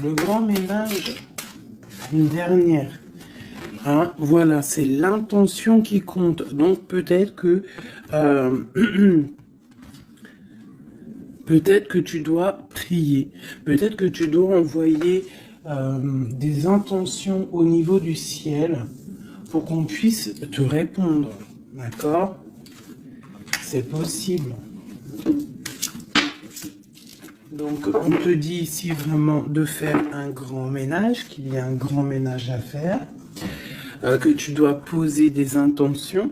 le grand ménage, une dernière. Hein, voilà, c'est l'intention qui compte. Donc peut-être que peut-être que tu dois prier, peut-être que tu dois envoyer des intentions au niveau du ciel pour qu'on puisse te répondre. D'accord? C'est possible. Donc on te dit ici vraiment de faire un grand ménage, qu'il y a un grand ménage à faire, que tu dois poser des intentions.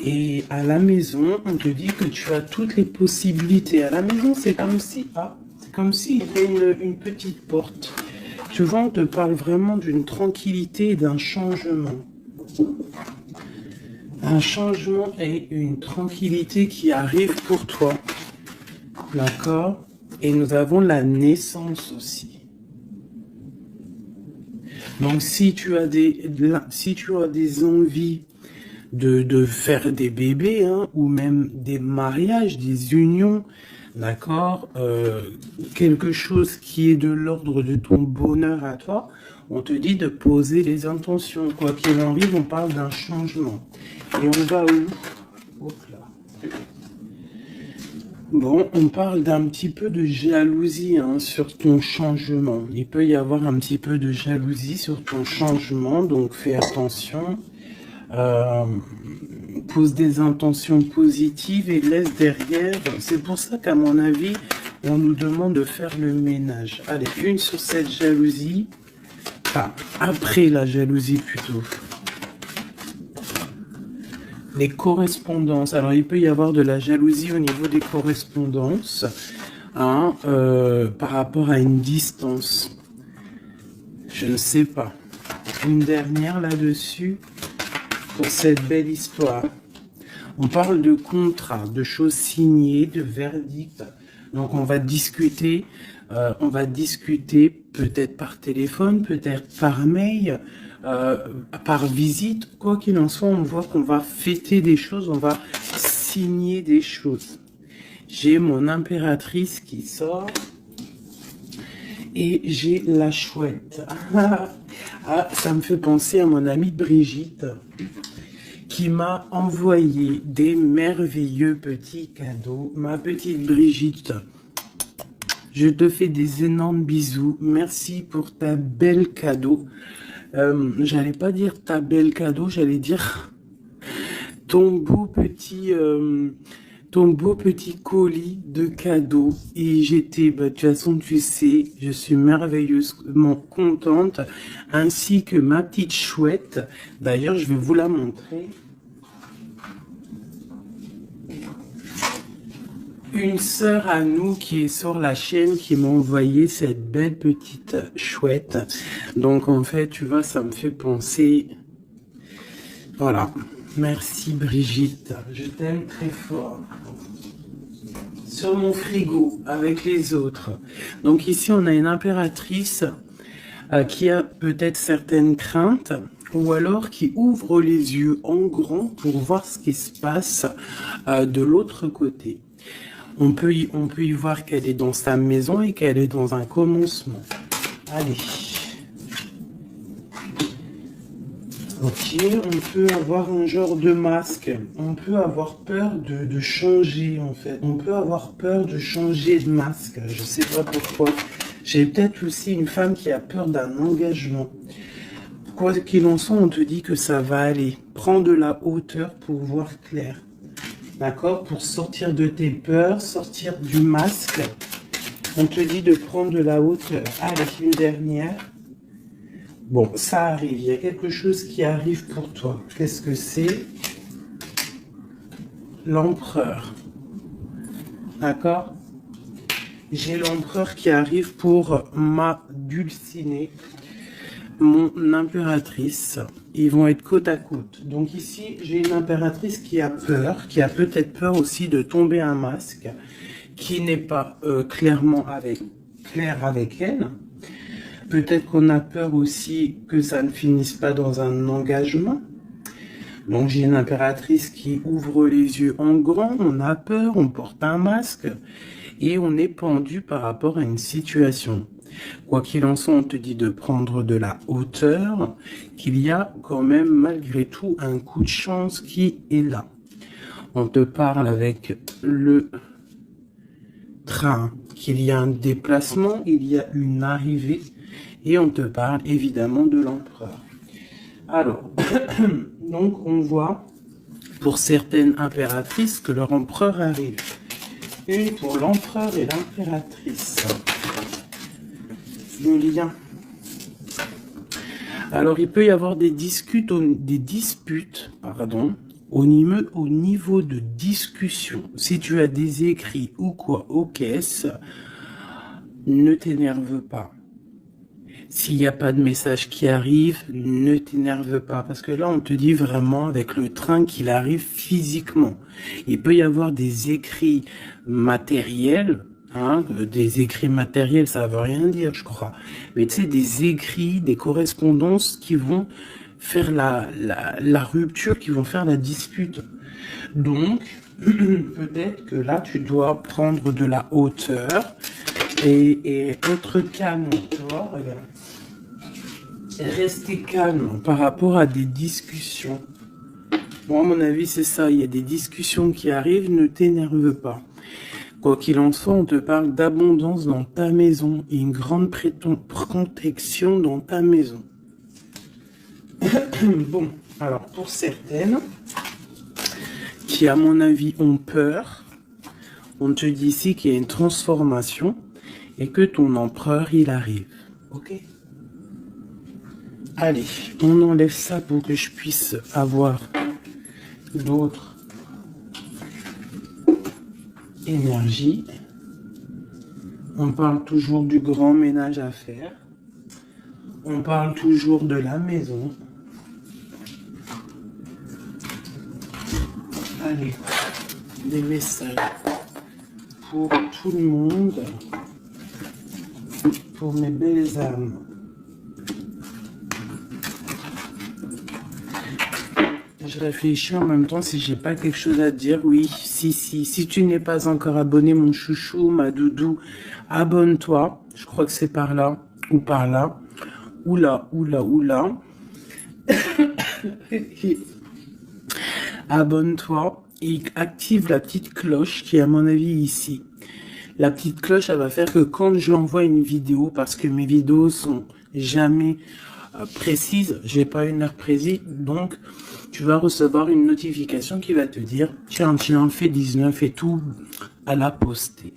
Et à la maison, on te dit que tu as toutes les possibilités. À la maison, c'est comme si, c'est comme s'il y avait une petite porte. Tu vois, on te parle vraiment d'une tranquillité et d'un changement. Un changement et une tranquillité qui arrivent pour toi. D'accord? Et nous avons la naissance aussi. Donc, si tu as des envies de faire des bébés, hein, ou même des mariages, des unions, d'accord, quelque chose qui est de l'ordre de ton bonheur à toi, on te dit de poser les intentions. Quoi qu'il arrive, on parle d'un changement. Et on va où? Hop là. Bon, on parle d'un petit peu de jalousie, hein, sur ton changement. Il peut y avoir un petit peu de jalousie sur ton changement, donc fais attention. Pose des intentions positives et laisse derrière. C'est pour ça qu'à mon avis, on nous demande de faire le ménage. Allez, une sur cette jalousie. Après la jalousie plutôt. Les correspondances. Alors, il peut y avoir de la jalousie au niveau des correspondances, hein, par rapport à une distance. Je ne sais pas. Une dernière là-dessus. Pour cette belle histoire. On parle de contrat, de choses signées, de verdicts. Donc on va discuter peut-être par téléphone, peut-être par mail, par visite. Quoi qu'il en soit, on voit qu'on va fêter des choses, on va signer des choses. J'ai mon impératrice qui sort. Et j'ai la chouette. Ça me fait penser à mon amie Brigitte qui m'a envoyé des merveilleux petits cadeaux. Ma petite Brigitte, je te fais des énormes bisous. Merci pour ta belle cadeau. J'allais pas dire ta belle cadeau, j'allais dire ton beau petit colis de cadeaux. Et j'étais, de toute façon, tu sais, je suis merveilleusement contente, ainsi que ma petite chouette. D'ailleurs, je vais vous la montrer. Une sœur à nous qui est sur la chaîne qui m'a envoyé cette belle petite chouette. Donc, en fait, tu vois, ça me fait penser... Voilà. Merci Brigitte, je t'aime très fort. Sur mon frigo, avec les autres. Donc ici, on a une impératrice qui a peut-être certaines craintes, ou alors qui ouvre les yeux en grand pour voir ce qui se passe de l'autre côté. On peut y voir qu'elle est dans sa maison et qu'elle est dans un commencement. Allez. Ok, on peut avoir un genre de masque. On peut avoir peur de changer, en fait. On peut avoir peur de changer de masque. Je sais pas pourquoi. J'ai peut-être aussi une femme qui a peur d'un engagement. Quoi qu'il en soit, on te dit que ça va aller. Prends de la hauteur pour voir clair. D'accord? Pour sortir de tes peurs, sortir du masque. On te dit de prendre de la hauteur. Allez, une dernière. Bon, ça arrive. Il y a quelque chose qui arrive pour toi. Qu'est-ce que c'est? L'empereur. D'accord? J'ai l'empereur qui arrive pour ma dulcinée, mon impératrice. Ils vont être côte à côte. Donc ici, j'ai une impératrice qui a peur, qui a peut-être peur aussi de tomber un masque, qui n'est pas clair avec elle. Peut-être qu'on a peur aussi que ça ne finisse pas dans un engagement. Donc j'ai une impératrice qui ouvre les yeux en grand, on a peur, on porte un masque et on est pendu par rapport à une situation. Quoi qu'il en soit, on te dit de prendre de la hauteur, qu'il y a quand même malgré tout un coup de chance qui est là. On te parle avec le train, qu'il y a un déplacement, il y a une arrivée, et on te parle évidemment de l'empereur. Alors, donc on voit pour certaines impératrices que leur empereur arrive. Une pour l'empereur et l'impératrice. Le lien. Alors il peut y avoir des disputes, au niveau de discussion. Si tu as des écrits ou quoi aux caisses, ne t'énerve pas. S'il n'y a pas de message qui arrive, ne t'énerve pas. Parce que là, on te dit vraiment avec le train qu'il arrive physiquement. Il peut y avoir des écrits matériels. Des écrits matériels, ça veut rien dire, je crois. Mais tu sais, des écrits, des correspondances qui vont faire la rupture, qui vont faire la dispute. Donc, peut-être que là, tu dois prendre de la hauteur et être calme, tu vois, regarde. Rester calme par rapport à des discussions. Bon, à mon avis, c'est ça. Il y a des discussions qui arrivent, ne t'énerve pas. Quoi qu'il en soit, on te parle d'abondance dans ta maison et une grande protection dans ta maison. Bon, alors pour certaines qui, à mon avis, ont peur, on te dit ici qu'il y a une transformation et que ton empereur, il arrive. Ok ? Allez, on enlève ça pour que je puisse avoir d'autres énergies. On parle toujours du grand ménage à faire. On parle toujours de la maison. Allez, des messages pour tout le monde, pour mes belles âmes. Je réfléchis en même temps si j'ai pas quelque chose à dire. Oui, si tu n'es pas encore abonné, mon chouchou, ma doudou, abonne-toi. Je crois que c'est par là ou par là. Oula. Abonne-toi et active la petite cloche qui est à mon avis ici. La petite cloche, elle va faire que quand j'envoie une vidéo, parce que mes vidéos sont jamais précises, j'ai pas une heure précise, donc tu vas recevoir une notification qui va te dire tiens, fais 19 et tout à la poster.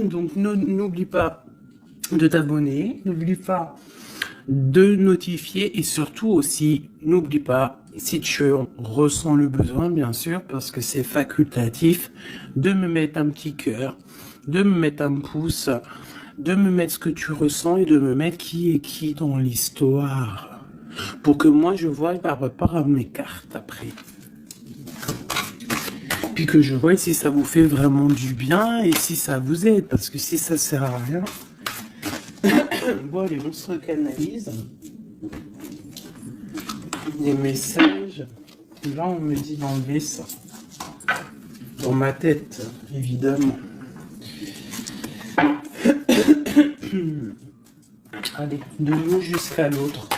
Donc n'oublie pas de t'abonner, n'oublie pas de notifier et surtout aussi n'oublie pas, si tu ressens le besoin bien sûr, parce que c'est facultatif, de me mettre un petit cœur, de me mettre un pouce, de me mettre ce que tu ressens et de me mettre qui est qui dans l'histoire. Pour que moi je vois par rapport à mes cartes après. Puis que je vois si ça vous fait vraiment du bien et si ça vous aide. Parce que si ça sert à rien. Bon, allez, on se recanalise. Des messages. Là, on me dit d'enlever ça. Dans ma tête, évidemment. Allez, de nous jusqu'à l'autre.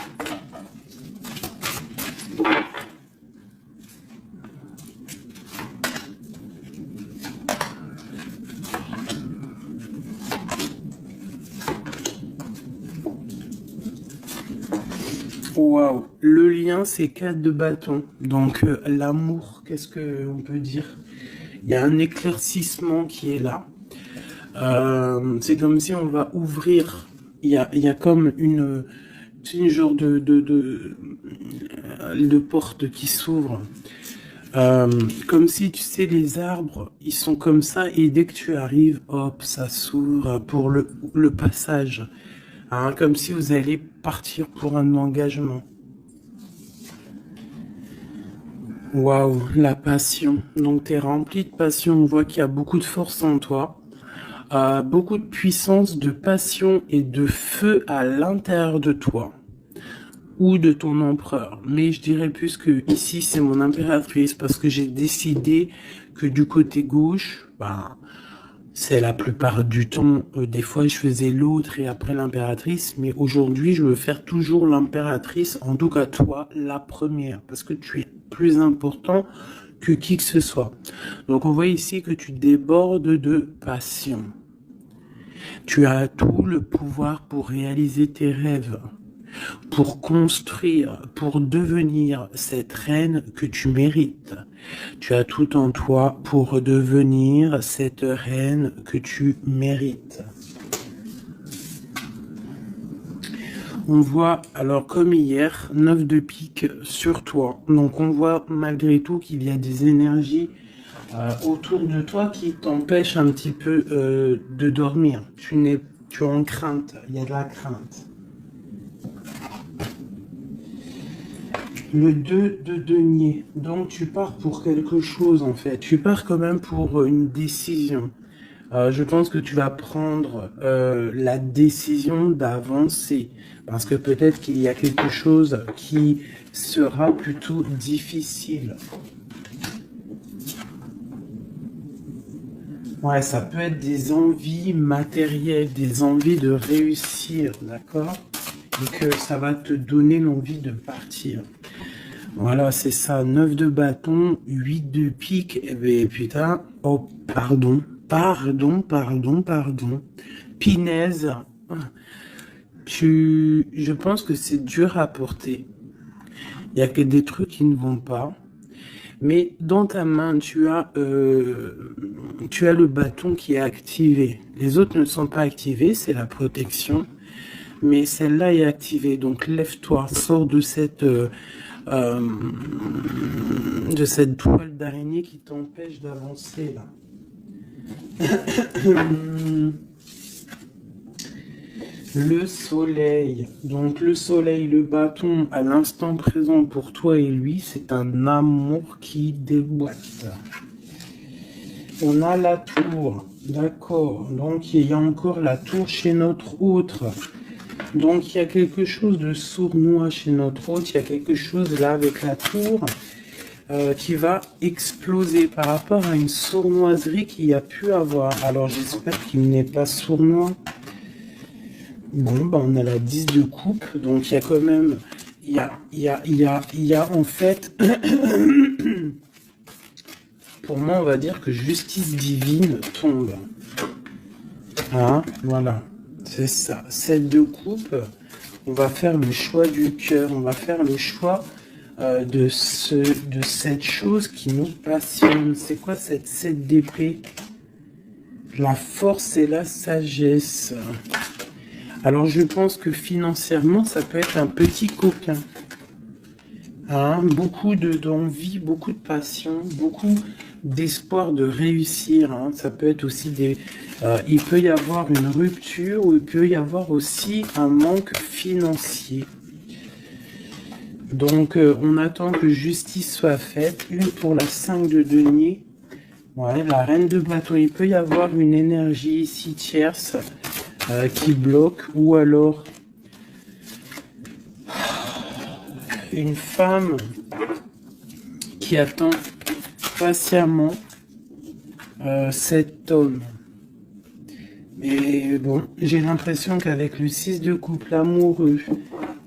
Waouh, le lien c'est 4 de bâton. Donc l'amour, qu'est-ce que on peut dire? Il y a un éclaircissement qui est là. C'est comme si on va ouvrir. Il y a comme une genre de porte qui s'ouvre. Comme si tu sais les arbres, ils sont comme ça et dès que tu arrives, hop, ça s'ouvre pour le passage. Hein, comme si vous allez partir pour un engagement. Waouh, la passion. Donc tu es rempli de passion, on voit qu'il y a beaucoup de force en toi. Beaucoup de puissance, de passion et de feu à l'intérieur de toi. Ou de ton empereur. Mais je dirais plus que ici c'est mon impératrice parce que j'ai décidé que du côté gauche, C'est la plupart du temps, des fois je faisais l'autre et après l'impératrice, mais aujourd'hui je veux faire toujours l'impératrice, en tout cas toi, la première, parce que tu es plus important que qui que ce soit. Donc on voit ici que tu débordes de passion. Tu as tout le pouvoir pour réaliser tes rêves, pour construire, pour devenir cette reine que tu mérites. Tu as tout en toi pour devenir cette reine que tu mérites. On voit, alors comme hier, 9 de pique sur toi. Donc on voit malgré tout qu'il y a des énergies autour de toi qui t'empêchent un petit peu de dormir. Tu es en crainte, il y a de la crainte. Le 2 de denier. Donc tu pars pour quelque chose en fait. Tu pars quand même pour une décision. Je pense que tu vas prendre la décision d'avancer. Parce que peut-être qu'il y a quelque chose qui sera plutôt difficile. Ouais, ça peut être des envies matérielles, des envies de réussir, d'accord? Et que ça va te donner l'envie de partir. Voilà, c'est ça. 9 de bâton, 8 de pique. Eh bien, putain. Oh, pardon. Pinaise. Je pense que c'est dur à porter. Il y a que des trucs qui ne vont pas. Mais dans ta main, tu as le bâton qui est activé. Les autres ne sont pas activés, c'est la protection. Mais celle-là est activée. Donc lève-toi, sors de cette toile d'araignée qui t'empêche d'avancer là. Le soleil. Donc le soleil, le bâton à l'instant présent pour toi et lui, c'est un amour qui déboîte. On a la tour. D'accord. Donc il y a encore la tour chez notre autre. Donc il y a quelque chose de sournois chez notre autre. Il y a quelque chose là avec la tour qui va exploser par rapport à une sournoiserie qu'il y a pu avoir. Alors j'espère qu'il n'est pas sournois. Bon, bah on a la 10 de coupe, donc il y a quand même, il y a en fait, pour moi on va dire que justice divine tombe. Hein, voilà, c'est ça. 7 de coupe, on va faire le choix du cœur, on va faire le choix de cette chose qui nous passionne. C'est quoi cette 7 d'épée? La force et la sagesse. Alors je pense que financièrement, ça peut être un petit coquin. Hein, beaucoup d'envie, beaucoup de passion, beaucoup d'espoir de réussir. Hein. Ça peut être aussi il peut y avoir une rupture ou il peut y avoir aussi un manque financier. Donc on attend que justice soit faite. Une pour la 5 de denier. Ouais, la reine de bâton. Il peut y avoir une énergie ici tierce. Qui bloque, ou alors une femme qui attend patiemment cet homme. Mais bon, j'ai l'impression qu'avec le 6 de coupe, l'amoureux,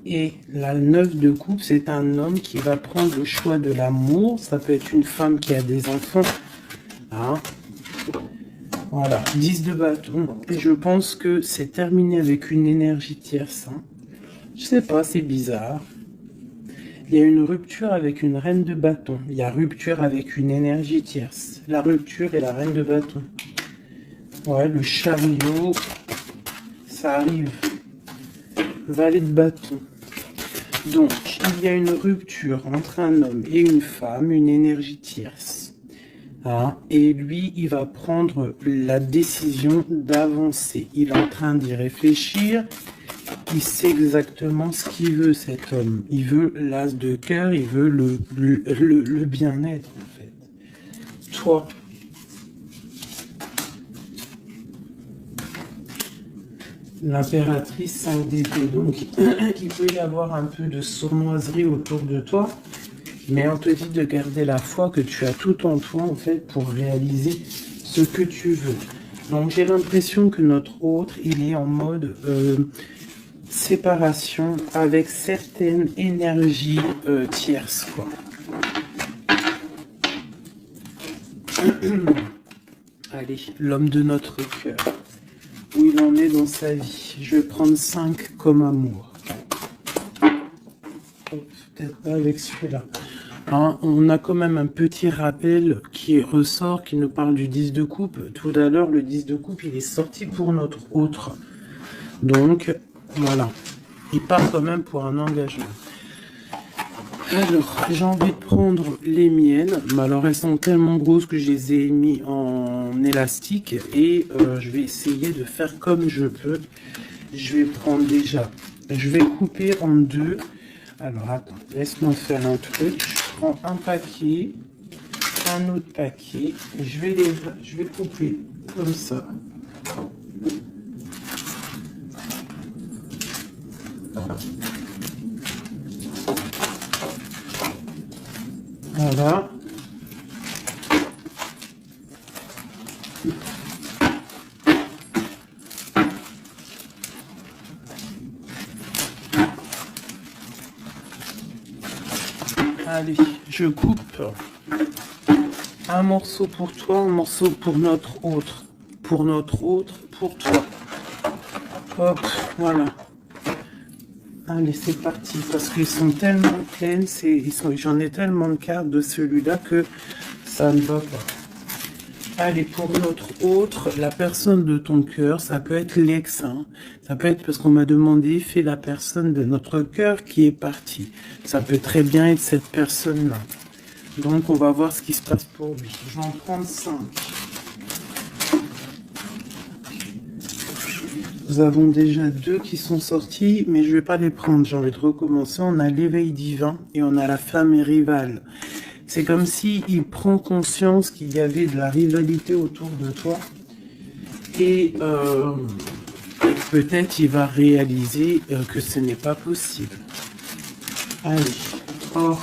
et la 9 de coupe, c'est un homme qui va prendre le choix de l'amour. Ça peut être une femme qui a des enfants. Hein. Voilà, 10 de bâton. Et je pense que c'est terminé avec une énergie tierce. Hein. Je sais pas, c'est bizarre. Il y a une rupture avec une reine de bâton. Il y a rupture avec une énergie tierce. La rupture et la reine de bâton. Ouais, le chariot, ça arrive. Valet de bâton. Donc, il y a une rupture entre un homme et une femme, une énergie tierce. Ah, et lui, il va prendre la décision d'avancer. Il est en train d'y réfléchir. Il sait exactement ce qu'il veut, cet homme. Il veut l'as de cœur, il veut le bien-être, en fait. Toi, l'impératrice 5 d'épée. Donc, il peut y avoir un peu de sournoiserie autour de toi. Mais on te dit de garder la foi que tu as tout en toi, en fait, pour réaliser ce que tu veux. Donc j'ai l'impression que notre autre, il est en mode séparation avec certaines énergies tierces, quoi. Allez, l'homme de notre cœur. Où il en est dans sa vie. Je vais prendre 5 comme amour. Peut-être pas avec celui-là. Hein, on a quand même un petit rappel qui ressort, qui nous parle du 10 de coupe. Tout à l'heure, le 10 de coupe, il est sorti pour notre autre. Donc, voilà. Il part quand même pour un engagement. Alors, j'ai envie de prendre les miennes. Mais alors, elles sont tellement grosses que je les ai mis en élastique. Et je vais essayer de faire comme je peux. Je vais prendre déjà... Je vais couper en deux. Alors, attends, laisse-moi faire un truc. Je prends un paquet, un autre paquet. Et je vais couper comme ça. Voilà. Allez, je coupe un morceau pour toi, un morceau pour notre autre. Pour notre autre, pour toi. Hop, voilà. Allez, c'est parti. Parce qu'ils sont tellement pleines, j'en ai tellement de cartes de celui-là que ça ne va pas. Allez, pour notre autre, la personne de ton cœur, ça peut être l'ex, hein. Ça peut être parce qu'on m'a demandé, fais la personne de notre cœur qui est partie. Ça peut très bien être cette personne-là. Donc, on va voir ce qui se passe pour lui. Je vais en prendre 5. Nous avons déjà 2 qui sont sortis, mais je ne vais pas les prendre. J'ai envie de recommencer. On a l'éveil divin et on a la femme rivale. C'est comme si il prend conscience qu'il y avait de la rivalité autour de toi. Et peut-être il va réaliser que ce n'est pas possible. Allez. Oh.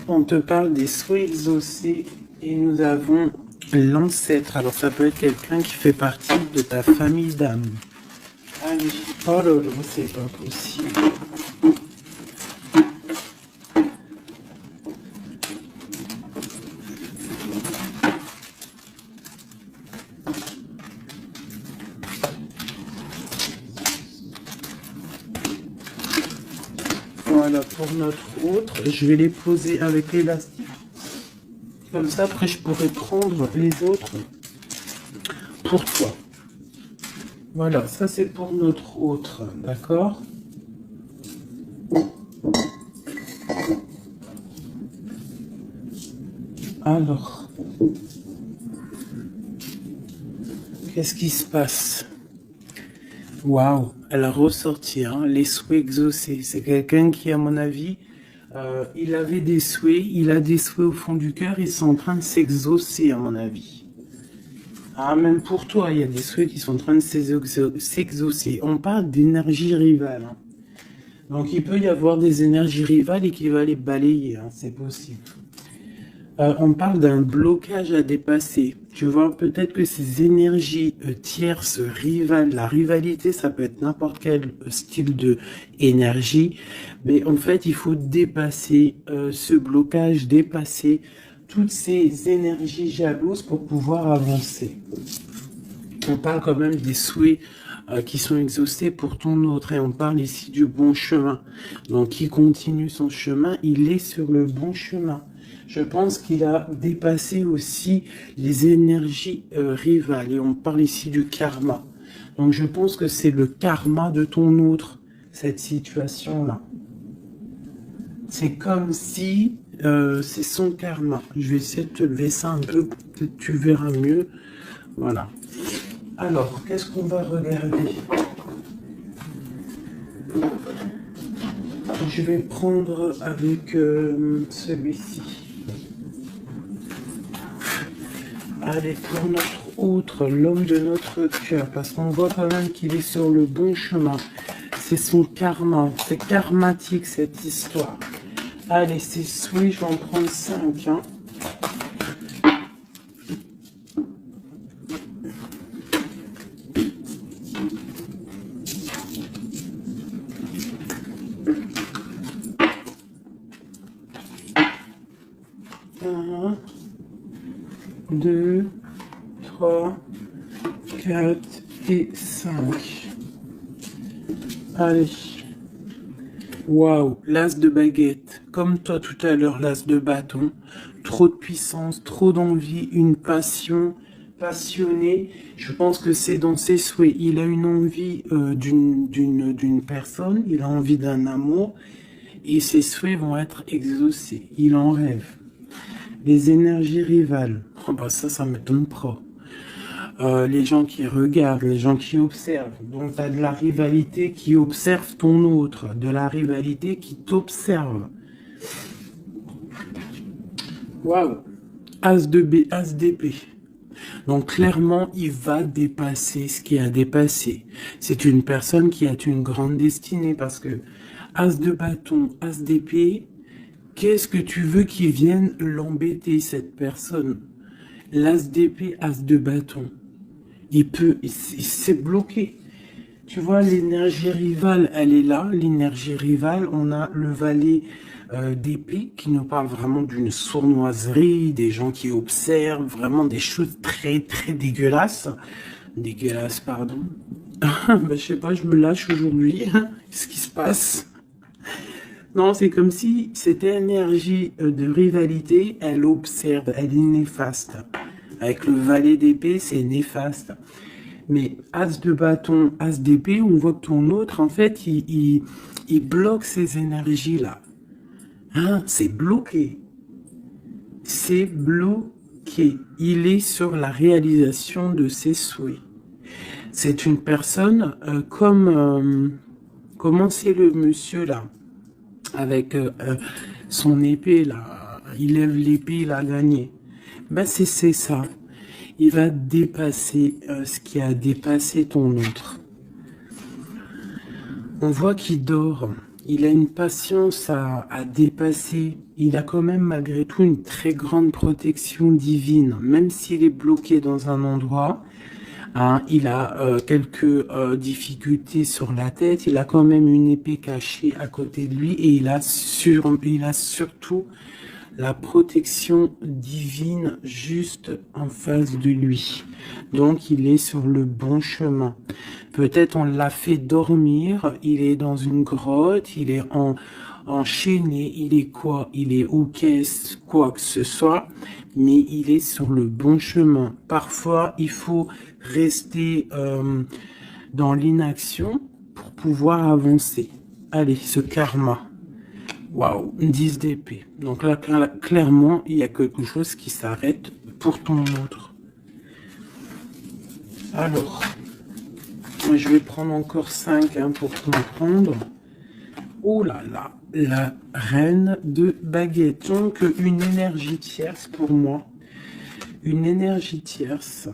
On te parle des souhaits exaucés et nous avons l'ancêtre. Alors ça peut être quelqu'un qui fait partie de ta famille d'âme. Allez. Oh là là, c'est pas possible. Voilà, pour notre autre, je vais les poser avec l'élastique. Comme ça, après, je pourrais prendre les autres pour toi. Voilà, ça c'est pour notre autre, d'accord? Alors, qu'est-ce qui se passe? Waouh, elle a ressorti, hein, les souhaits exaucés. C'est quelqu'un qui, à mon avis, il avait des souhaits, il a des souhaits au fond du cœur, ils sont en train de s'exaucer, à mon avis. Ah, même pour toi, il y a des souhaits qui sont en train de s'exaucer. On parle d'énergie rivale. Hein. Donc, il peut y avoir des énergies rivales et qui va les balayer, hein, c'est possible. On parle d'un blocage à dépasser. Tu vois, peut-être que ces énergies tierces, rivales, la rivalité, ça peut être n'importe quel style de énergie, mais en fait, il faut dépasser ce blocage, dépasser toutes ces énergies jalouses pour pouvoir avancer. On parle quand même des souhaits qui sont exaucés pour ton autre, et on parle ici du bon chemin. Donc, il continue son chemin, il est sur le bon chemin. Je pense qu'il a dépassé aussi les énergies rivales. Et on parle ici du karma. Donc je pense que c'est le karma de ton autre, cette situation-là. C'est comme si c'est son karma. Je vais essayer de te lever ça un peu, peut-être tu verras mieux. Voilà. Alors, qu'est-ce qu'on va regarder? Je vais prendre avec celui-ci. Allez, pour notre autre, l'homme de notre cœur, parce qu'on voit quand même qu'il est sur le bon chemin. C'est son karma, c'est karmatique cette histoire. Allez, c'est souhait, je vais en prendre 5. Hein. 2, 3, 4 et 5. Allez. Waouh, l'as de baguette. Comme toi tout à l'heure, l'as de bâton. Trop de puissance, trop d'envie, une passion, passionné. Je pense que c'est dans ses souhaits. Il a une envie d'une personne, il a envie d'un amour et ses souhaits vont être exaucés. Il en rêve. Les énergies rivales. Oh bah ça m'étonne pas. Les gens qui regardent, les gens qui observent. Donc tu as de la rivalité qui observe ton autre, de la rivalité qui t'observe. Waouh. As de B, As d'épée. Donc clairement, il va dépasser ce qui a dépassé. C'est une personne qui a une grande destinée parce que As de bâton, As d'épée, qu'est-ce que tu veux qu'il vienne l'embêter, cette personne? L'As d'épée, As de bâton. Il s'est bloqué. Tu vois, l'énergie rivale, elle est là. L'énergie rivale, on a le valet d'épée qui nous parle vraiment d'une sournoiserie, des gens qui observent vraiment des choses très très dégueulasses. Dégueulasses, pardon. Ben, je sais pas, je me lâche aujourd'hui. Qu'est-ce qui se passe? Non, c'est comme si cette énergie de rivalité, elle observe, elle est néfaste. Avec le valet d'épée, c'est néfaste. Mais As de bâton, As d'épée, on voit que ton autre, en fait, il bloque ces énergies-là. Hein, c'est bloqué. C'est bloqué. Il est sur la réalisation de ses souhaits. C'est une personne comment c'est le monsieur là, avec son épée là, il lève l'épée, il a gagné. Ben c'est ça. Il va dépasser ce qui a dépassé ton autre. On voit qu'il dort. Il a une patience à dépasser. Il a quand même malgré tout une très grande protection divine. Même s'il est bloqué dans un endroit, hein, il a quelques difficultés sur la tête. Il a quand même une épée cachée à côté de lui. Et il a surtout la protection divine juste en face de lui. Donc il est sur le bon chemin. Peut-être on l'a fait dormir, il est dans une grotte, il est enchaîné, il est quoi? Il est aux caisses, quoi que ce soit, mais il est sur le bon chemin. Parfois, il faut rester dans l'inaction pour pouvoir avancer. Allez, ce karma. Waouh, 10 d'épée. Donc là, clairement, il y a quelque chose qui s'arrête pour ton autre. Alors, je vais prendre encore 5 pour comprendre. Oh là là, la reine de baguette. Donc, une énergie tierce pour moi. Une énergie tierce.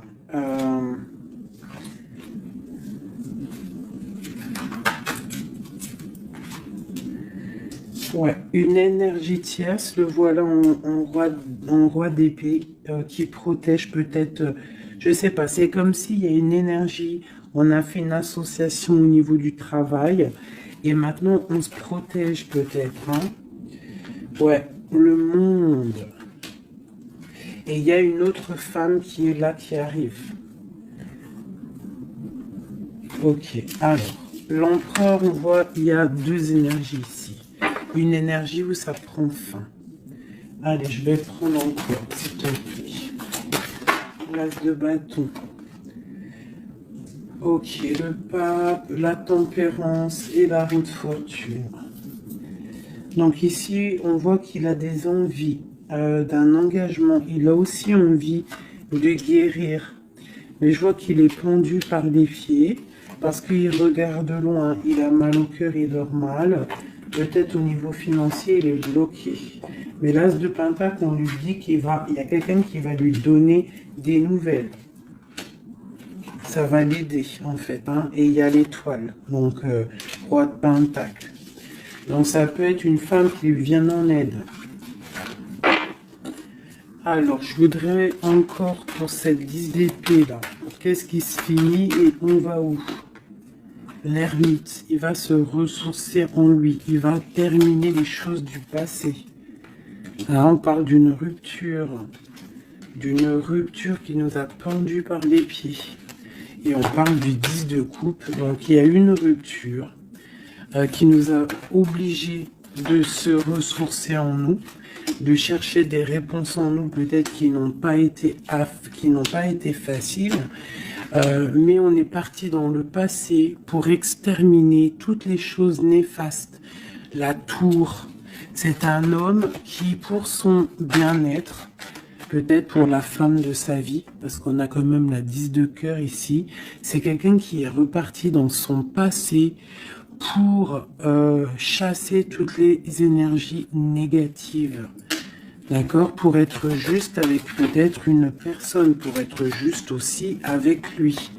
Ouais, une énergie tierce, le voilà en roi d'épée qui protège peut-être, je sais pas, c'est comme s'il y a une énergie, on a fait une association au niveau du travail et maintenant on se protège peut-être. Hein. Ouais, le monde. Et il y a une autre femme qui est là, qui arrive. Ok, alors, l'empereur, on voit, il y a deux énergies ici. Une énergie où ça prend fin. Allez, je vais prendre encore, s'il te plaît. L'as de bâton. Ok, le pape, la tempérance et la roue de fortune. Donc ici, on voit qu'il a des envies d'un engagement. Il a aussi envie de guérir. Mais je vois qu'il est pendu par les pieds parce qu'il regarde loin. Il a mal au cœur, il dort mal. Peut-être au niveau financier, il est bloqué. Mais l'as de pentacle, on lui dit il y a quelqu'un qui va lui donner des nouvelles. Ça va l'aider, en fait. Hein. Et il y a l'étoile, donc roi de pentacle. Donc ça peut être une femme qui lui vient en aide. Alors, je voudrais encore pour cette 10 d'épée là. Qu'est-ce qui se finit et on va où? L'ermite, il va se ressourcer en lui, il va terminer les choses du passé. Là, on parle d'une rupture. d'une rupture qui nous a pendu par les pieds. Et on parle du 10 de coupe. Donc il y a une rupture qui nous a obligés de se ressourcer en nous, de chercher des réponses en nous, peut-être qui n'ont pas été faciles. Mais on est parti dans le passé pour exterminer toutes les choses néfastes. La tour, c'est un homme qui, pour son bien-être, peut-être pour la femme de sa vie, parce qu'on a quand même la 10 de cœur ici, c'est quelqu'un qui est reparti dans son passé pour chasser toutes les énergies négatives. D'accord? Pour être juste avec peut-être une personne, pour être juste aussi avec lui.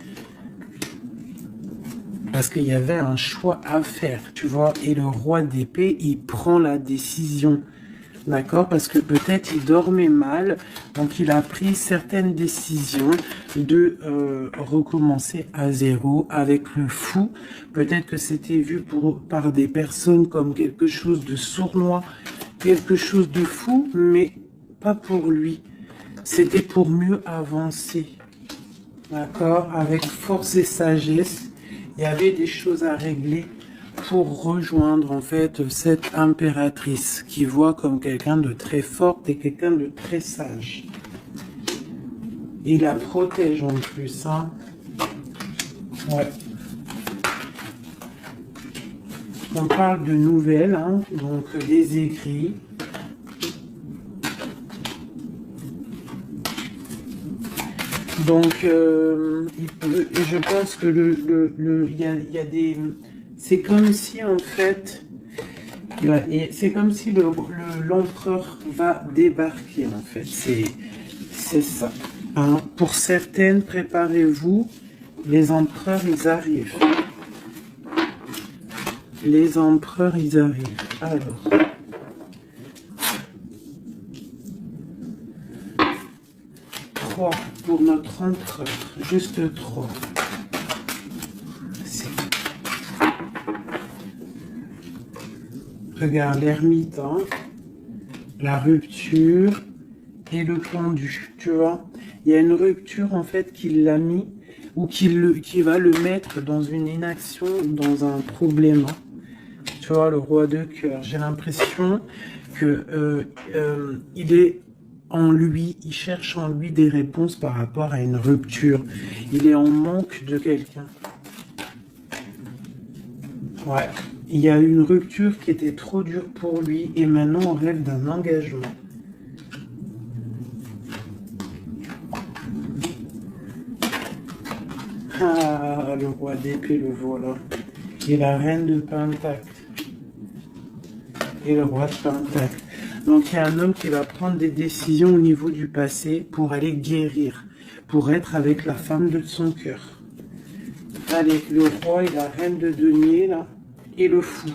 Parce qu'il y avait un choix à faire, tu vois. Et le roi d'épée, il prend la décision. D'accord? Parce que peut-être il dormait mal, donc il a pris certaines décisions de recommencer à zéro avec le fou. Peut-être que c'était vu par des personnes comme quelque chose de sournois, quelque chose de fou, mais pas pour lui. C'était pour mieux avancer. D'accord? Avec force et sagesse, il y avait des choses à régler pour rejoindre en fait cette impératrice qui voit comme quelqu'un de très forte et quelqu'un de très sage. Il la protège en plus, hein. Ouais. On parle de nouvelles, hein, donc des écrits. Donc, je pense que il y a des... C'est comme si, en fait, c'est comme si l'empereur va débarquer, en fait. C'est ça. Hein. Pour certaines, préparez-vous, les empereurs, ils arrivent. Les empereurs, ils arrivent. Alors... pour notre empereur, juste 3. Regarde l'ermite, hein, la rupture et le pendu, tu vois. Il y a une rupture en fait qui l'a mis ou qui va le mettre dans une inaction, dans un problème. Tu vois, le roi de cœur. J'ai l'impression que il est en lui, il cherche en lui des réponses par rapport à une rupture. Il est en manque de quelqu'un. Ouais. Il y a une rupture qui était trop dure pour lui et maintenant on rêve d'un engagement. Ah, le roi d'épée, le voilà. Et la reine de Pentacle. Et le roi de Pentacle. Donc il y a un homme qui va prendre des décisions au niveau du passé pour aller guérir, pour être avec la femme de son cœur. Allez, le roi et la reine de denier, là, et le fou.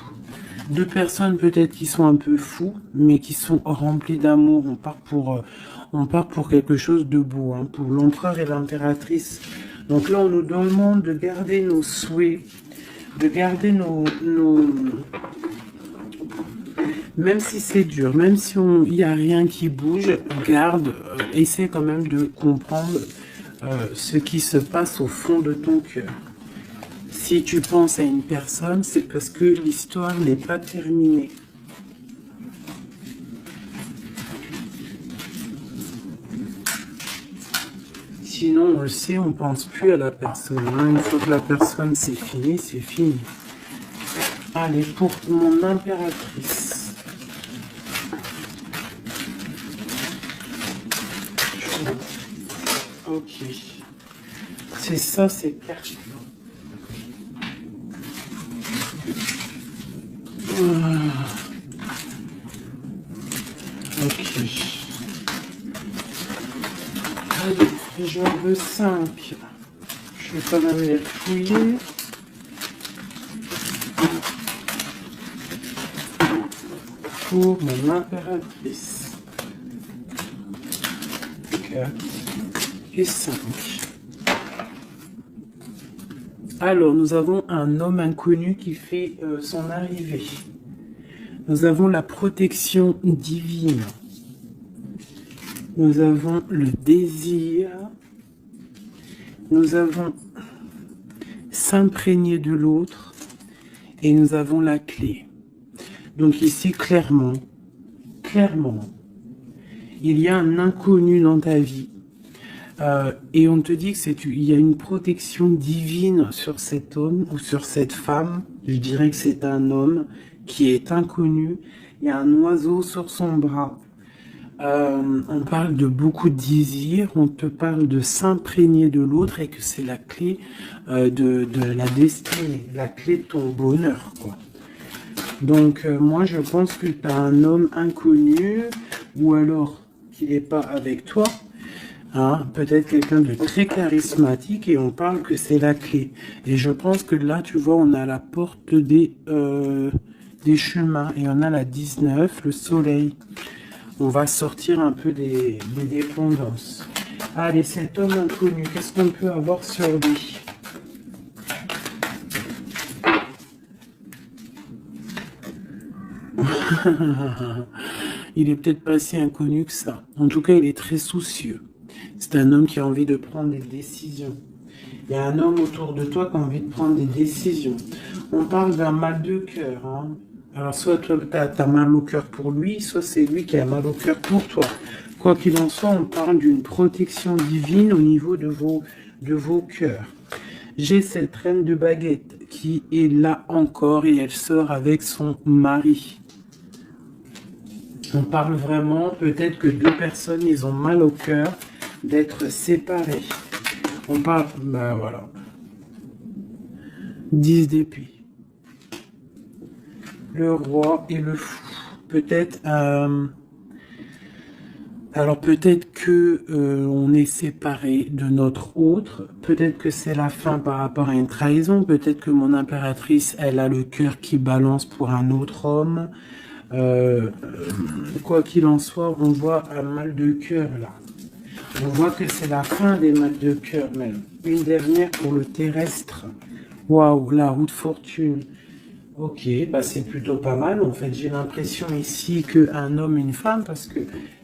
Deux personnes peut-être qui sont un peu fous, mais qui sont remplies d'amour. On part pour quelque chose de beau, hein, pour l'empereur et l'impératrice. Donc là, on nous demande de garder nos souhaits, de garder nos même si c'est dur, même si il n'y a rien qui bouge, garde, essaie quand même de comprendre ce qui se passe au fond de ton cœur. Si tu penses à une personne, c'est parce que l'histoire n'est pas terminée. Sinon, on le sait, on pense plus à la personne. Hein. Une fois que la personne c'est fini, c'est fini. Allez, pour mon impératrice. Ok. C'est ça, c'est pertinent. Ok. Allez, j'en veux 5. Je vais quand même les fouiller. Pour mon impératrice. 4 et 5. Alors, nous avons un homme inconnu qui fait son arrivée. Nous avons la protection divine. Nous avons le désir. Nous avons s'imprégner de l'autre. Et nous avons la clé. Donc ici, clairement, il y a un inconnu dans ta vie. Et on te dit que il y a une protection divine sur cet homme ou sur cette femme. Je dirais que c'est un homme qui est inconnu. Il y a un oiseau sur son bras. On parle de beaucoup de désirs. On te parle de s'imprégner de l'autre et que c'est la clé de la destinée, la clé de ton bonheur, quoi. Donc moi je pense que tu as un homme inconnu ou alors qu'il n'est pas avec toi. Hein, peut-être quelqu'un de très charismatique et on parle que c'est la clé. Et je pense que là, tu vois, on a la porte des chemins et on a la 19, le soleil. On va sortir un peu des dépendances. Allez, cet homme inconnu, qu'est-ce qu'on peut avoir sur lui? Il est peut-être pas si inconnu que ça. En tout cas, il est très soucieux. C'est un homme qui a envie de prendre des décisions. Il y a un homme autour de toi qui a envie de prendre des décisions. On parle d'un mal de cœur. Hein. Alors, soit toi, tu as mal au cœur pour lui, soit c'est lui qui a mal au cœur pour toi. Quoi qu'il en soit, on parle d'une protection divine au niveau de vos cœurs. J'ai cette reine de baguette qui est là encore et elle sort avec son mari. On parle vraiment, peut-être que deux personnes, ils ont mal au cœur d'être séparés. On parle, ben voilà. 10 d'épée. Le roi et le fou. Peut-être, alors peut-être que on est séparé de notre autre. Peut-être que c'est la fin par rapport à une trahison. Peut-être que mon impératrice, elle a le cœur qui balance pour un autre homme. Quoi qu'il en soit, on voit un mal de cœur là. On voit que c'est la fin des mal de cœur même. Une dernière pour le terrestre. Waouh, la roue de fortune. Ok, bah c'est plutôt pas mal. En fait, j'ai l'impression ici qu'un homme et une femme, parce que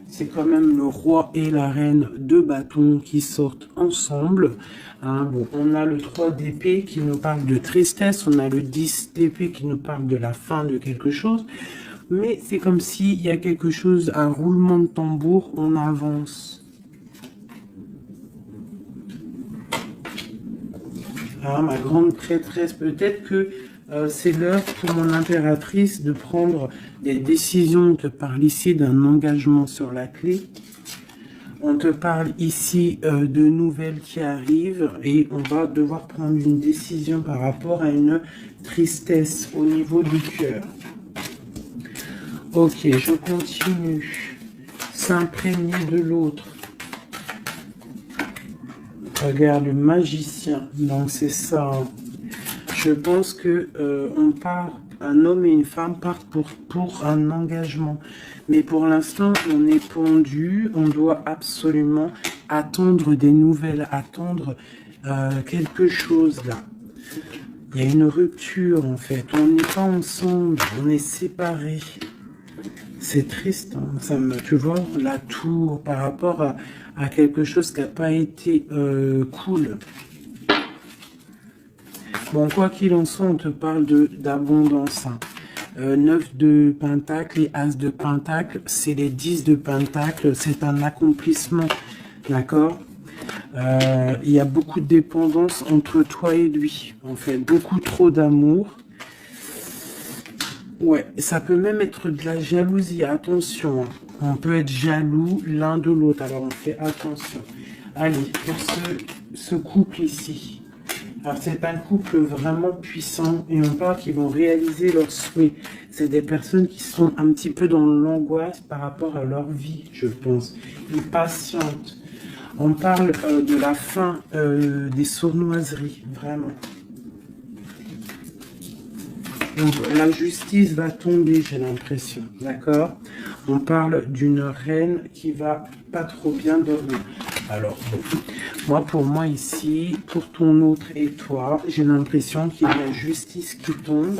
c'est quand même le roi et la reine de bâtons qui sortent ensemble. Hein, bon, on a le 3 d'épée qui nous parle de tristesse. On a le 10 d'épée qui nous parle de la fin de quelque chose. Mais c'est comme s'il y a quelque chose, un roulement de tambour, on avance. Ah, ma grande prêtresse, peut-être que c'est l'heure pour mon impératrice de prendre des décisions. On te parle ici d'un engagement sur la clé. On te parle ici de nouvelles qui arrivent et on va devoir prendre une décision par rapport à une tristesse au niveau du cœur. Ok, je continue. S'imprégner de l'autre. Regarde, le magicien. Donc c'est ça. Je pense que on part, un homme et une femme partent pour un engagement. Mais pour l'instant, on est pendu. On doit absolument attendre des nouvelles, attendre quelque chose là. Il y a une rupture en fait. On n'est pas ensemble, on est séparés. C'est triste, hein. Ça me, tu vois, la tour par rapport à quelque chose qui n'a pas été cool. Bon, quoi qu'il en soit, on te parle d'abondance. Hein. 9 de pentacle et as de pentacle, c'est les 10 de pentacle, c'est un accomplissement, d'accord. Il y a beaucoup de dépendance entre toi et lui, en fait, beaucoup trop d'amour. Ouais, ça peut même être de la jalousie, attention. Hein. On peut être jaloux l'un de l'autre, alors on fait attention. Allez, pour ce couple ici. Alors c'est un couple vraiment puissant et on parle qu'ils vont réaliser leurs souhaits. C'est des personnes qui sont un petit peu dans l'angoisse par rapport à leur vie, je pense. Ils patientent. On parle de la fin des sournoiseries, vraiment. Donc, la justice va tomber, j'ai l'impression, d'accord? On parle d'une reine qui va pas trop bien dormir. Alors, bon, pour moi ici, pour ton autre et toi, j'ai l'impression qu'il y a la justice qui tombe.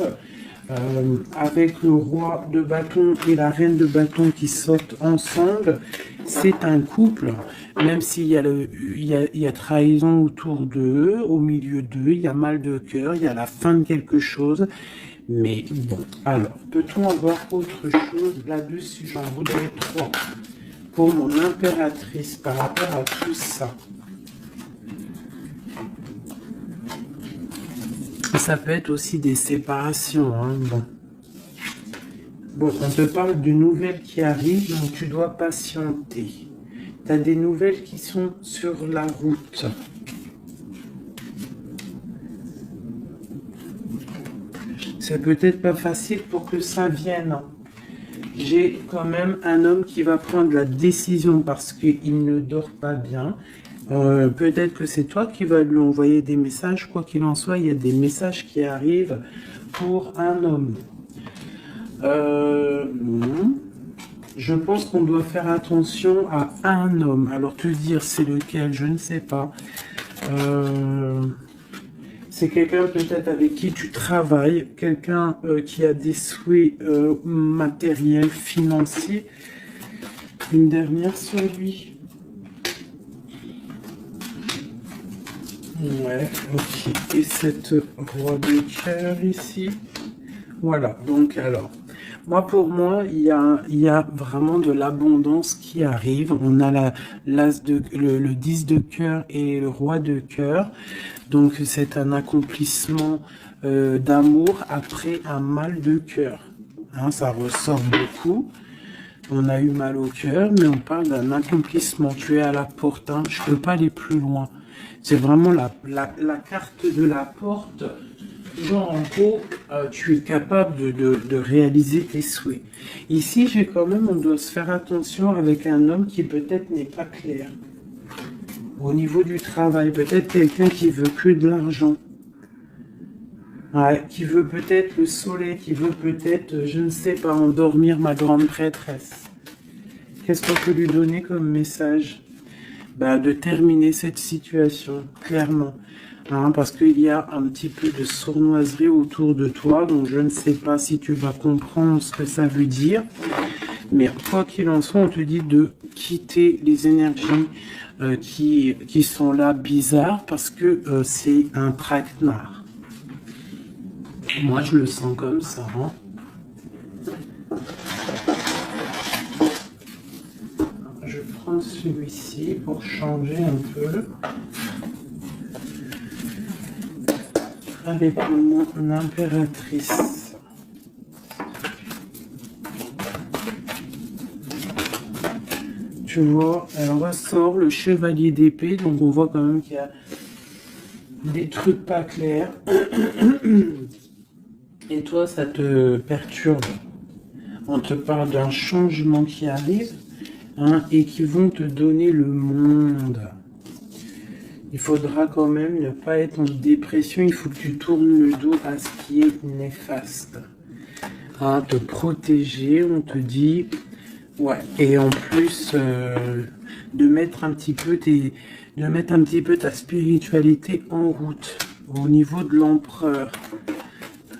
avec le roi de bâton et la reine de bâton qui sortent ensemble, c'est un couple, même s'il y a, il y a trahison autour d'eux, au milieu d'eux, il y a mal de cœur, il y a la fin de quelque chose. Mais bon, alors, peut-on avoir autre chose là-dessus? J'en voudrais trois pour mon impératrice par rapport à tout ça. Ça peut être aussi des séparations, hein, bon. Bon, on te parle de nouvelles qui arrivent, donc tu dois patienter. Tu as des nouvelles qui sont sur la route. C'est peut-être pas facile pour que ça vienne. J'ai quand même un homme qui va prendre la décision parce qu'il ne dort pas bien. Peut-être que c'est toi qui vas lui envoyer des messages. Quoi qu'il en soit, il y a des messages qui arrivent pour un homme. Je pense qu'on doit faire attention à un homme. Alors te dire c'est lequel, je ne sais pas. C'est quelqu'un peut-être avec qui tu travailles, quelqu'un qui a des souhaits matériels, financiers. Une dernière sur lui. Ouais, ok. Et cette roi de cœur ici. Voilà, donc alors, pour moi, il y a vraiment de l'abondance qui arrive. On a le 10 de cœur et le roi de cœur. Donc c'est un accomplissement d'amour après un mal de cœur. Hein, ça ressort beaucoup. On a eu mal au cœur, mais on parle d'un accomplissement. Tu es à la porte, hein. Je ne peux pas aller plus loin. C'est vraiment la carte de la porte. Genre, en gros, tu es capable de réaliser tes souhaits. Ici, on doit se faire attention avec un homme qui peut-être n'est pas clair. Au niveau du travail, peut-être quelqu'un qui veut que de l'argent. Ouais, qui veut peut-être le soleil, qui veut peut-être, je ne sais pas, endormir ma grande prêtresse. Qu'est-ce qu'on peut lui donner comme message? De terminer cette situation, clairement. Hein, parce qu'il y a un petit peu de sournoiserie autour de toi, donc je ne sais pas si tu vas comprendre ce que ça veut dire. Mais quoi qu'il en soit, on te dit de quitter les énergies qui sont là bizarres, parce que c'est un traquenard. Moi, je le sens comme ça. Hein. Je vais prendre celui-ci pour changer un peu. Avec mon impératrice. Tu vois, elle ressort le chevalier d'épée, donc on voit quand même qu'il y a des trucs pas clairs. Et toi, ça te perturbe. On te parle d'un changement qui arrive, hein, et qui vont te donner le monde. Il faudra quand même ne pas être en dépression, il faut que tu tournes le dos à ce qui est néfaste. Hein, te protéger, on te dit, ouais, et en plus de mettre un petit peu ta spiritualité en route au niveau de l'empereur.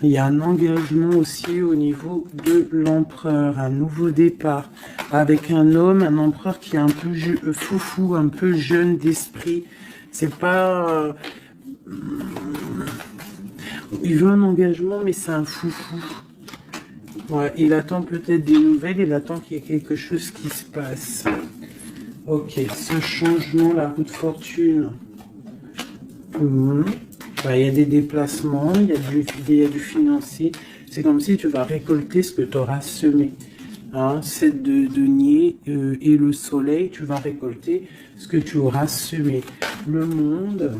Il y a un engagement aussi au niveau de l'empereur, un nouveau départ avec un homme, un empereur qui est un peu foufou, un peu jeune d'esprit. C'est pas... il veut un engagement, mais c'est un foufou. Ouais, il attend peut-être des nouvelles, il attend qu'il y ait quelque chose qui se passe. Ok, ce changement, la roue de fortune. Il y a des déplacements, il y a du financier. C'est comme si tu vas récolter ce que tu auras semé. Hein, c'est de denier et le soleil, tu vas récolter ce que tu auras semé. Le monde,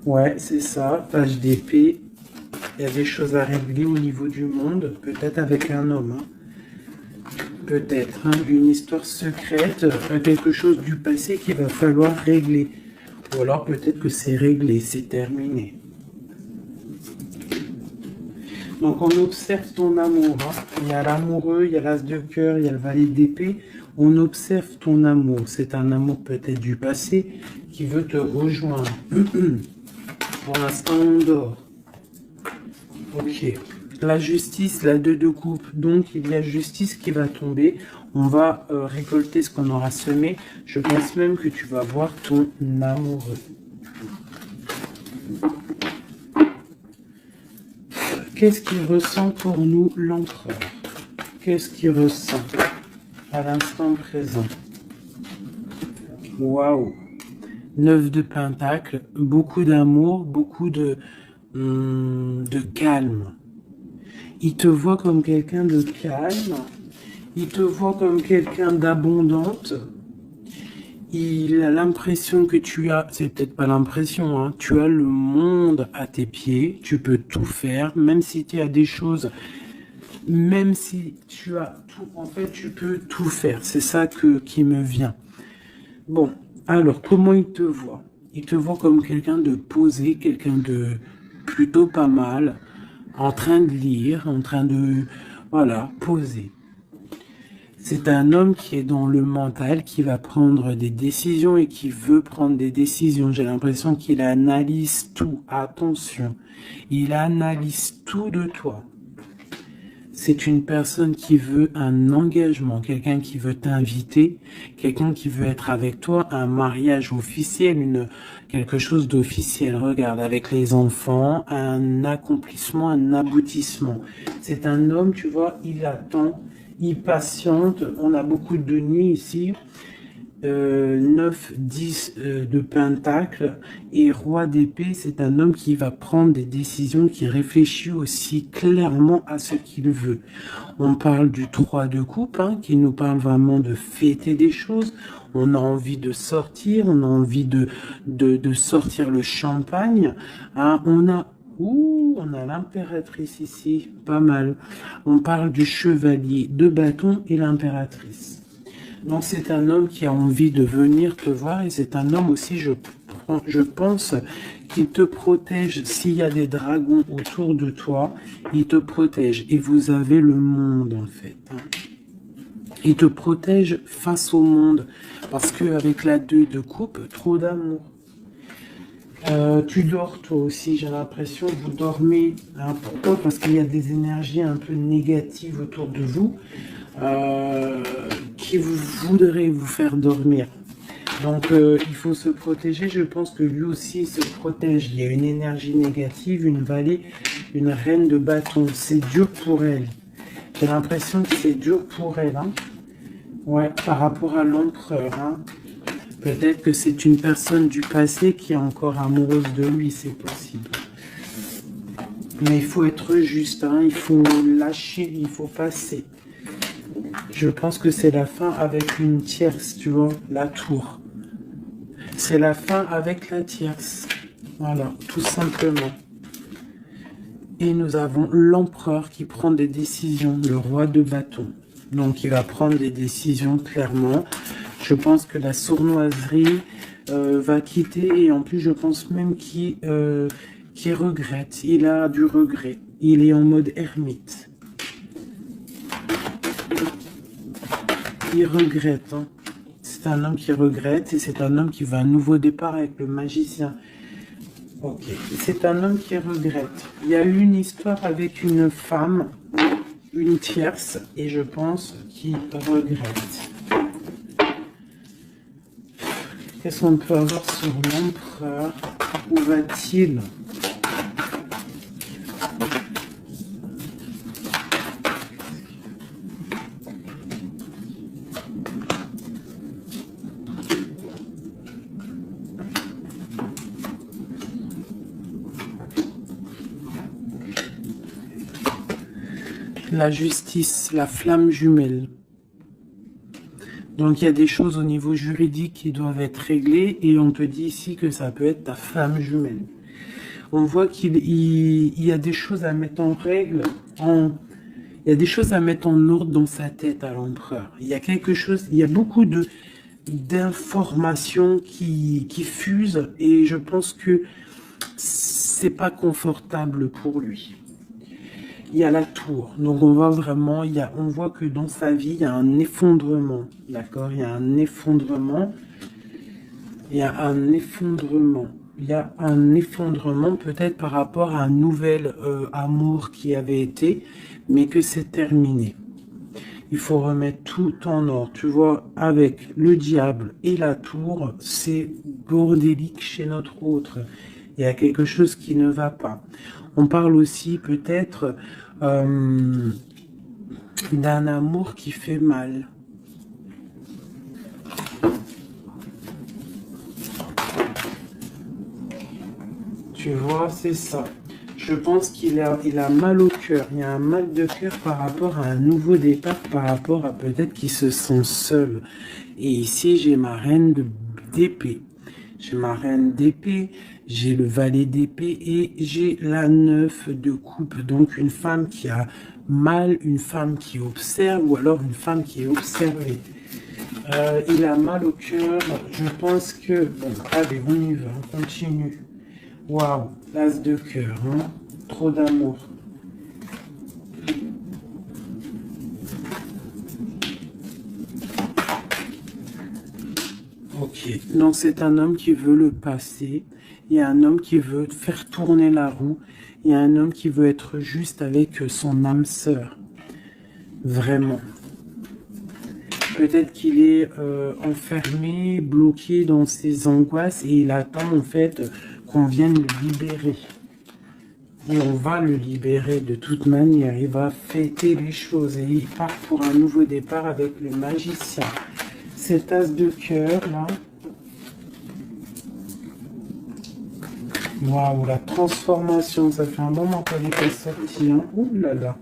ouais, c'est ça, page d'épée. Il y a des choses à régler au niveau du monde, peut-être avec un homme. Hein. Peut-être, hein, une histoire secrète, quelque chose du passé qu'il va falloir régler. Ou alors peut-être que c'est réglé, c'est terminé. Donc on observe ton amour. Hein. Il y a l'amoureux, il y a l'as de cœur, il y a le valet d'épée. On observe ton amour. C'est un amour peut-être du passé qui veut te rejoindre. Pour l'instant, on dort. Ok. La justice, la 2 de coupe. Donc, il y a justice qui va tomber. On va récolter ce qu'on aura semé. Je pense même que tu vas voir ton amoureux. Qu'est-ce qu'il ressent pour nous, l'empereur? Qu'est-ce qu'il ressent à l'instant présent? Waouh! 9 de Pentacle, beaucoup d'amour, beaucoup de calme. Il te voit comme quelqu'un de calme, il te voit comme quelqu'un d'abondante. Il a l'impression que tu as, c'est peut-être pas l'impression, hein, tu as le monde à tes pieds, tu peux tout faire, même si tu as des choses, même si tu as tout, en fait, tu peux tout faire. C'est ça qui me vient. Bon, alors, comment il te voit? Il te voit comme quelqu'un de posé, quelqu'un de plutôt pas mal, en train de lire, en train de, voilà, poser. C'est un homme qui est dans le mental, qui va prendre des décisions et qui veut prendre des décisions. J'ai l'impression qu'il analyse tout. Attention, il analyse tout de toi. C'est une personne qui veut un engagement, quelqu'un qui veut t'inviter, quelqu'un qui veut être avec toi, un mariage officiel, quelque chose d'officiel. Regarde, avec les enfants, un accomplissement, un aboutissement. C'est un homme, tu vois, il attend, il patiente. On a beaucoup de nuits ici. 9, 10 de Pentacle et Roi d'épée, c'est un homme qui va prendre des décisions, qui réfléchit aussi clairement à ce qu'il veut. On parle du 3 de coupe, hein, qui nous parle vraiment de fêter des choses. On a envie de sortir, on a envie de sortir le champagne. Hein, on a l'impératrice ici, pas mal. On parle du chevalier de bâton et l'impératrice. Donc c'est un homme qui a envie de venir te voir et c'est un homme aussi, je pense, qui te protège. S'il y a des dragons autour de toi, il te protège. Et vous avez le monde en fait. Hein. Il te protège face au monde. Parce qu'avec la 2 de coupe, trop d'amour. Tu dors toi aussi, j'ai l'impression, vous dormez. Hein, pourquoi? Parce qu'il y a des énergies un peu négatives autour de vous. Qui voudrait vous faire dormir. Donc il faut se protéger. Je pense que lui aussi se protège. Il y a une énergie négative, une vallée, une reine de bâton. C'est dur pour elle. J'ai l'impression que c'est dur pour elle. Hein. Ouais, par rapport à l'empereur. Hein. Peut-être que c'est une personne du passé qui est encore amoureuse de lui, c'est possible. Mais il faut être juste. Hein. Il faut lâcher, il faut passer. Je pense que c'est la fin avec une tierce, tu vois, la tour. C'est la fin avec la tierce. Voilà, tout simplement. Et nous avons l'empereur qui prend des décisions, le roi de bâton. Donc il va prendre des décisions clairement. Je pense que la sournoiserie va quitter et en plus je pense même qu'il regrette. Il a du regret. Il est en mode ermite. Il regrette. Hein. C'est un homme qui regrette et c'est un homme qui veut un nouveau départ avec le magicien. Ok. C'est un homme qui regrette. Il y a eu une histoire avec une femme, une tierce, et je pense qu'il regrette. Qu'est-ce qu'on peut avoir sur l'empereur? Où va-t-il? La justice, la flamme jumelle. Donc il y a des choses au niveau juridique qui doivent être réglées et on te dit ici que ça peut être ta flamme jumelle. On voit qu'il y a des choses à mettre en règle, il y a des choses à mettre en ordre dans sa tête à l'empereur. Il y a quelque chose, il y a beaucoup d'informations qui fusent et je pense que c'est pas confortable pour lui. Il y a la tour, donc on voit vraiment, on voit que dans sa vie, il y a un effondrement, d'accord? Il y a un effondrement, il y a un effondrement. il y a un effondrement peut-être par rapport à un nouvel amour qui avait été, mais que c'est terminé. Il faut remettre tout en ordre. Tu vois, avec le diable et la tour, c'est bordélique chez notre autre. Il y a quelque chose qui ne va pas. On parle aussi peut-être d'un amour qui fait mal. Tu vois, c'est ça. Je pense qu'il a mal au cœur. Il y a un mal de cœur par rapport à un nouveau départ, par rapport à peut-être qu'il se sent seul. Et ici, j'ai ma reine d'épée. J'ai ma reine d'épée, j'ai le valet d'épée et j'ai la 9 de coupe. Donc une femme qui a mal, une femme qui observe ou alors une femme qui est observée. Il a mal au cœur. Je pense que... Bon, allez, on y va, on continue. Waouh, l'as de cœur, hein? Trop d'amour. Ok, donc c'est un homme qui veut le passé. Il y a un homme qui veut faire tourner la roue. Il y a un homme qui veut être juste avec son âme sœur. Vraiment. Peut-être qu'il est enfermé, bloqué dans ses angoisses et il attend en fait qu'on vienne le libérer. Et on va le libérer de toute manière. Il va fêter les choses et il part pour un nouveau départ avec le magicien. Cet as de cœur là. Waouh, la transformation, ça fait un bon moment qu'elle est sortie. Hein. Ouh là là.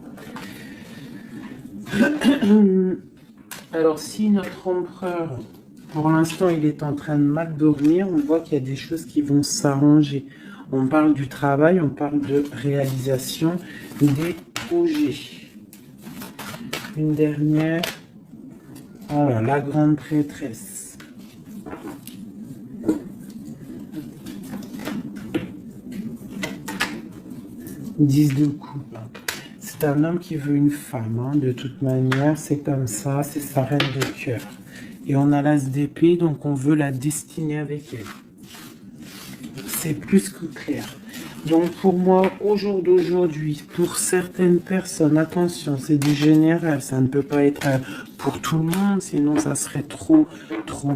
Alors si notre empereur, pour l'instant, il est en train de mal dormir, on voit qu'il y a des choses qui vont s'arranger. On parle du travail, on parle de réalisation des projets. Une dernière. Voilà, la grande prêtresse. Dix de coupe. C'est un homme qui veut une femme, hein, de toute manière, c'est comme ça, c'est sa reine de cœur. Et on a l'as d'épée, donc on veut la destiner avec elle. C'est plus que clair. Donc pour moi, au jour d'aujourd'hui, pour certaines personnes, attention, c'est du général, ça ne peut pas être pour tout le monde, sinon ça serait trop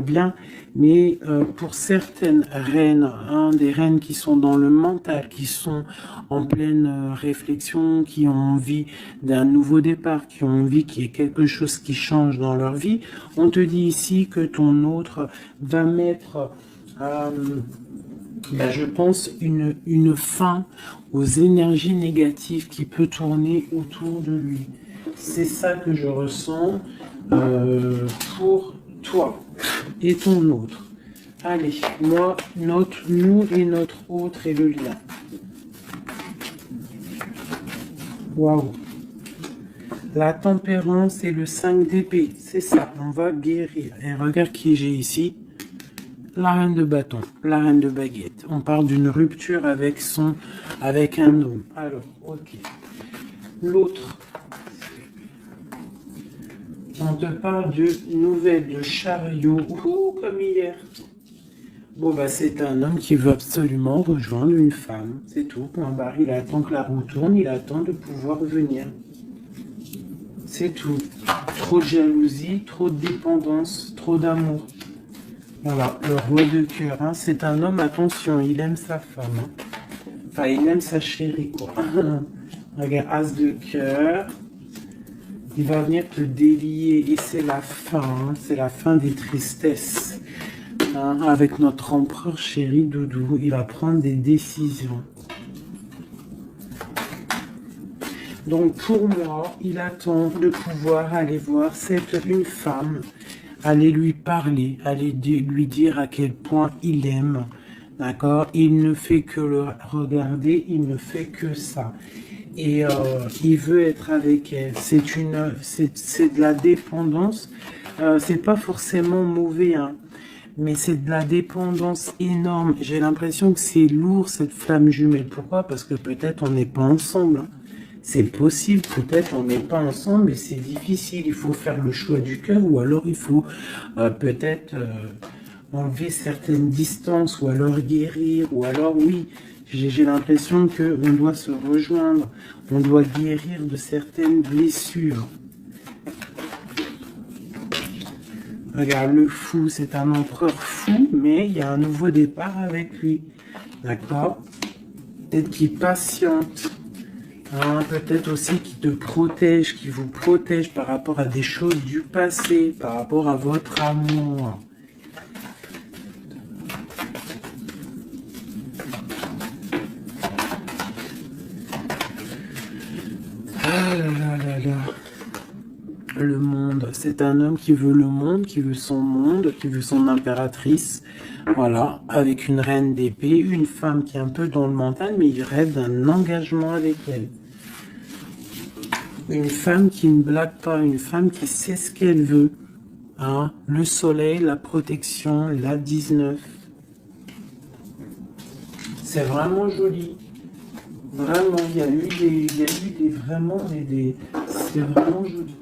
bien. Mais pour certaines reines, hein, des reines qui sont dans le mental, qui sont en pleine réflexion, qui ont envie d'un nouveau départ, qui ont envie qu'il y ait quelque chose qui change dans leur vie, on te dit ici que ton autre va mettre... Ben, je pense une fin aux énergies négatives qui peut tourner autour de lui. C'est ça que je ressens pour toi et ton autre. Allez, moi, nous et notre autre et le lien. Waouh. La tempérance et le 5 d'épée, c'est ça, on va guérir. Et regarde qui j'ai ici. La reine de bâton, la reine de baguette. On parle d'une rupture avec un homme. Alors, ok. L'autre. On te parle de nouvelles de chariot. Ouh, comme hier. Bon, bah, c'est un homme qui veut absolument rejoindre une femme. C'est tout. Point barre. Il attend que la roue tourne. Il attend de pouvoir venir. C'est tout. Trop de jalousie, trop de dépendance, trop d'amour. Voilà, le roi de cœur, hein, c'est un homme, attention, il aime sa femme. Hein. Enfin, il aime sa chérie, quoi. Regarde, as de cœur. Il va venir te délier et c'est la fin, hein, c'est la fin des tristesses. Hein, avec notre empereur chéri Doudou, il va prendre des décisions. Donc pour moi, il attend de pouvoir aller voir une femme, aller lui parler, aller lui dire à quel point il aime, d'accord? Il ne fait que le regarder, il ne fait que ça. Et il veut être avec elle. C'est de la dépendance. C'est pas forcément mauvais, hein, mais c'est de la dépendance énorme. J'ai l'impression que c'est lourd, cette flamme jumelle. Pourquoi? Parce que peut-être on n'est pas ensemble. Hein. C'est possible, peut-être on n'est pas ensemble, mais c'est difficile. Il faut faire le choix du cœur, ou alors il faut peut-être enlever certaines distances, ou alors guérir, ou alors oui, j'ai l'impression qu'on doit se rejoindre, on doit guérir de certaines blessures. Regarde, le fou, c'est un empereur fou, mais il y a un nouveau départ avec lui. D'accord? Peut-être qu'il patiente. Hein, peut-être aussi qu'il te protège, qu'il vous protège par rapport à des choses du passé, par rapport à votre amour. Ah là là là là. Le monde, c'est un homme qui veut le monde, qui veut son monde, qui veut son impératrice. Voilà, avec une reine d'épée, une femme qui est un peu dans le mental, mais il rêve d'un engagement avec elle. Une femme qui ne blague pas, une femme qui sait ce qu'elle veut. Hein, le soleil, la protection, la 19. C'est vraiment joli. Vraiment, il y a eu c'est vraiment joli.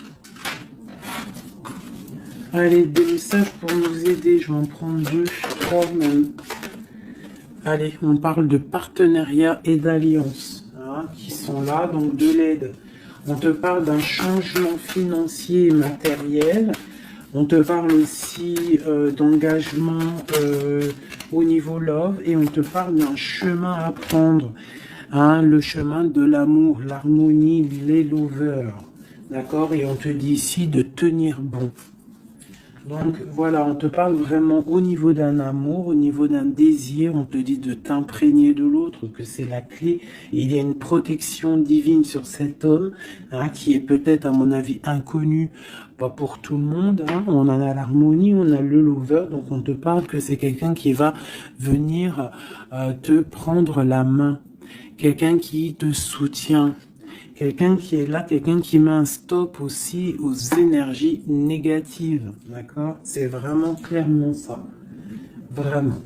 Allez, des messages pour nous aider. Je vais en prendre 2, 3 même. Allez, on parle de partenariat et d'alliance hein, qui sont là, donc de l'aide. On te parle d'un changement financier et matériel. On te parle aussi d'engagement au niveau love et on te parle d'un chemin à prendre. Hein, le chemin de l'amour, l'harmonie, les lovers. D'accord? Et on te dit ici de tenir bon. Donc voilà, on te parle vraiment au niveau d'un amour, au niveau d'un désir, on te dit de t'imprégner de l'autre, que c'est la clé. Il y a une protection divine sur cet homme, hein, qui est peut-être à mon avis inconnu, pas pour tout le monde. Hein. On en a l'harmonie, on a le lover, donc on te parle que c'est quelqu'un qui va venir te prendre la main, quelqu'un qui te soutient. Quelqu'un qui est là, quelqu'un qui met un stop aussi aux énergies négatives, d'accord? C'est vraiment clairement ça, vraiment.